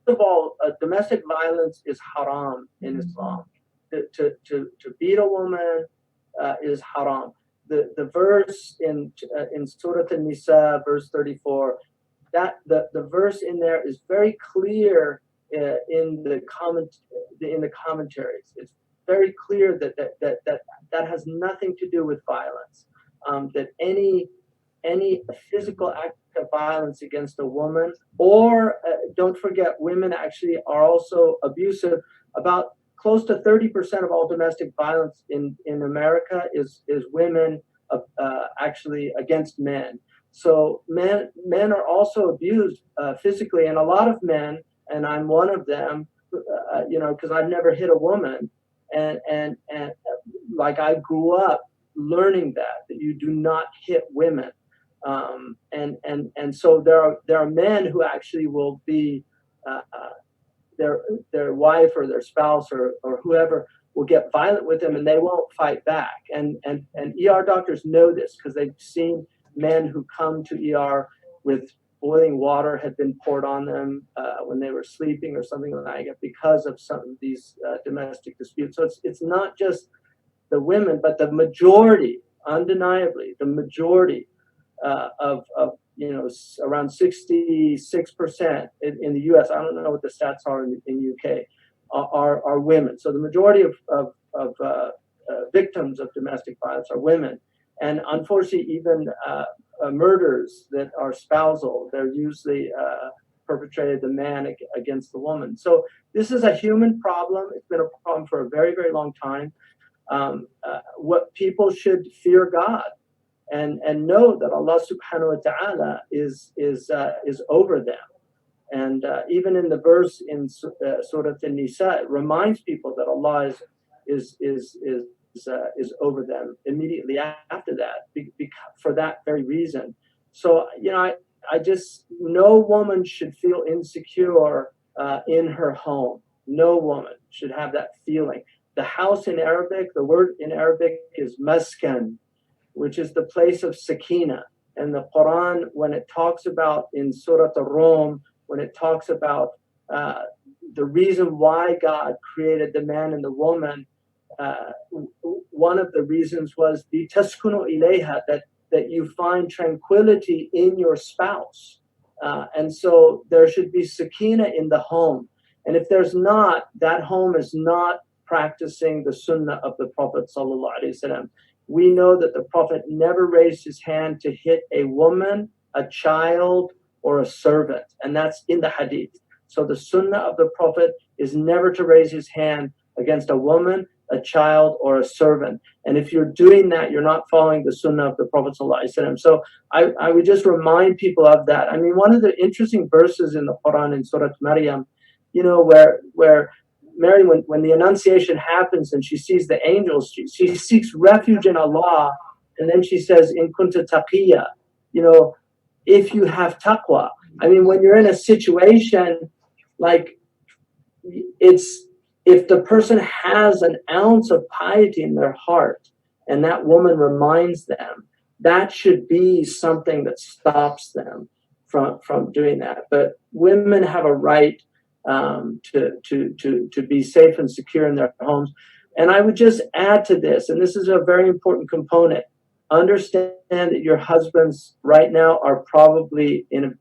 of all, domestic violence is haram in Islam. To beat a woman is haram. The verse in Surah An-Nisa, verse 34, that the verse in there is very clear in the commentaries. It's very clear that has nothing to do with violence. That any physical act of violence against a woman, or don't forget, women actually are also abusive. About close to 30% of all domestic violence in America is women actually against men. So men are also abused physically, and a lot of men, and I'm one of them, because I've never hit a woman, and like I grew up learning that you do not hit women, and so there are men who actually will be their wife or their spouse or whoever will get violent with them, and they won't fight back. And ER doctors know this because they've seen men who come to ER with boiling water had been poured on them when they were sleeping or something like that because of some of these domestic disputes. So it's not just the women, but the majority, undeniably, the majority of around 66% in the U.S. I don't know what the stats are in U.K. Are women. So the majority of victims of domestic violence are women, and unfortunately, even murders that are spousal, they're usually perpetrated the man against the woman. So this is a human problem. It's been a problem for a very, very long time. What people should fear God and know that Allah subhanahu wa ta'ala is over them. And even in the verse in Surah An-Nisa, it reminds people that Allah is over them immediately after that, for that very reason. So I just, no woman should feel insecure in her home. No woman should have that feeling. The house in Arabic, the word in Arabic is maskan, which is the place of sakina. And the Quran, when it talks about in Surah Ar-Rum, when it talks about the reason why God created the man and the woman, one of the reasons was the taskunu ilayha, that you find tranquility in your spouse. And so there should be sakina in the home. And if there's not, that home is not practicing the sunnah of the Prophet sallallahu alaihi wasallam. We know that the Prophet never raised his hand to hit a woman, a child, or a servant. And that's in the hadith. So the sunnah of the Prophet is never to raise his hand against a woman, a child, or a servant. And if you're doing that, you're not following the sunnah of the Prophet ﷺ. So I would just remind people of that. I mean, one of the interesting verses in the Quran in Surah Maryam, where Mary, when the Annunciation happens and she sees the angels, she seeks refuge in Allah, and then she says, "In kunta taqiyya," if you have taqwa. I mean, when you're in a situation like if the person has an ounce of piety in their heart, and that woman reminds them, that should be something that stops them from doing that. But women have a right to be safe and secure in their homes. And I would just add to this, and this is a very important component. Understand that your husbands right now are probably in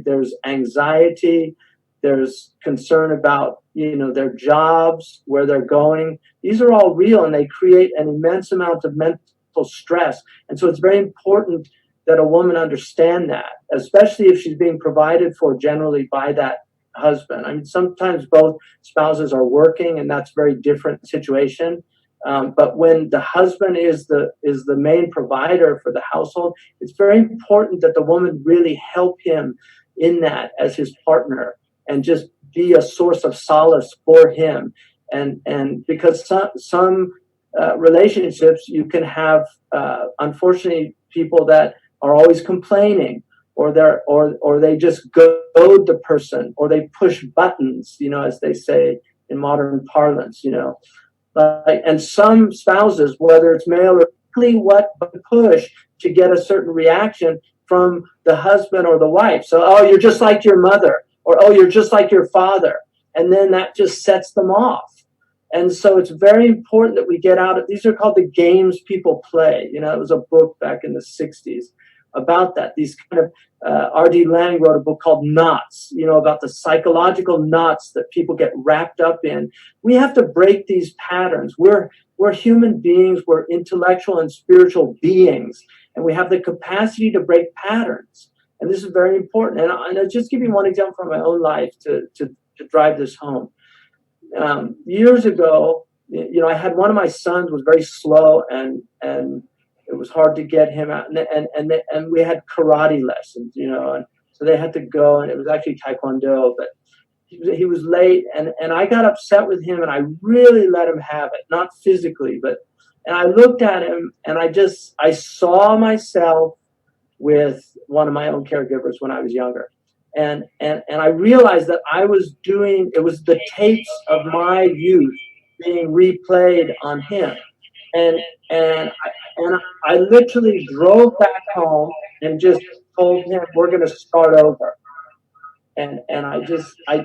there's anxiety, there's concern about their jobs, where they're going. These are all real, and they create an immense amount of mental stress. And so it's very important that a woman understand that, especially if she's being provided for generally by that husband. I mean, sometimes both spouses are working, and that's a very different situation. But when the husband is the main provider for the household, it's very important that the woman really help him in that as his partner, and just be a source of solace for him. And because some relationships, you can have unfortunately people that are always complaining, or they just goad the person, or they push buttons, as they say in modern parlance, and some spouses, whether it's male or what push to get a certain reaction from the husband or the wife. So, oh, you're just like your mother, or, oh, you're just like your father. And then that just sets them off. And so it's very important that we get out of, these are called the games people play. You know, it was a book back in the 60s about that. These kind of, R.D. Laing wrote a book called Knots, you know, about the psychological knots that people get wrapped up in. We have to break these patterns. We're human beings, we're intellectual and spiritual beings, and we have the capacity to break patterns. And this is very important. And I'll just give you one example from my own life to drive this home. Years ago, you know, I had one of my sons was very slow, and it was hard to get him out, and we had karate lessons, you know, and so they had to go, and it was actually taekwondo, but he was late, and I got upset with him, and I really let him have it, not physically, but, and I looked at him, and I saw myself with one of my own caregivers when I was younger. And I realized that I was doing, it was the tapes of my youth being replayed on him. And I literally drove back home and just told him, we're going to start over. And I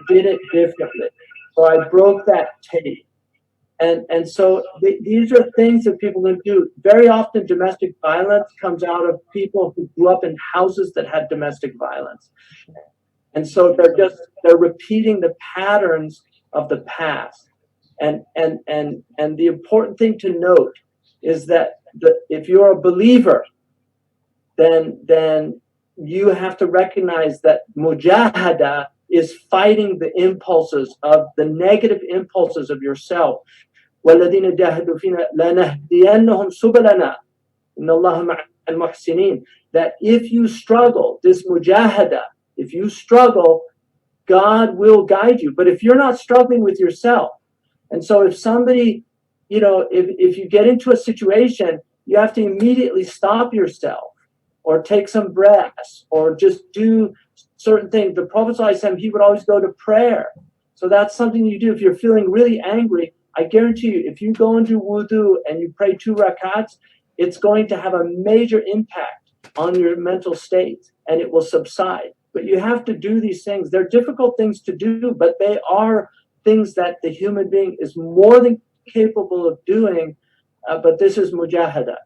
did it differently. So I broke that tape. And so these are things that people can do. Very often domestic violence comes out of people who grew up in houses that had domestic violence. And so they're repeating the patterns of the past. And the important thing to note is that if you're a believer, then you have to recognize that mujahada is fighting the impulses of the negative impulses of yourself. وَالَّذِينَ جَاهَدُوا فِينَا لَنَهْدِيَنَّهُمْ سُبُلَنَا إِنَّ اللَّهَ مَعَ الْمُحْسِنِينَ. That if you struggle, this mujahada, if you struggle, God will guide you. But if you're not struggling with yourself, and so if somebody, you know, if you get into a situation, you have to immediately stop yourself or take some breaths or just do certain things. The Prophet ﷺ, he would always go to prayer. So that's something you do. If you're feeling really angry, I guarantee you, if you go into wudu and you pray 2 rakats, it's going to have a major impact on your mental state and it will subside. But you have to do these things. They're difficult things to do, but they are things that the human being is more than capable of doing. But this is mujahada.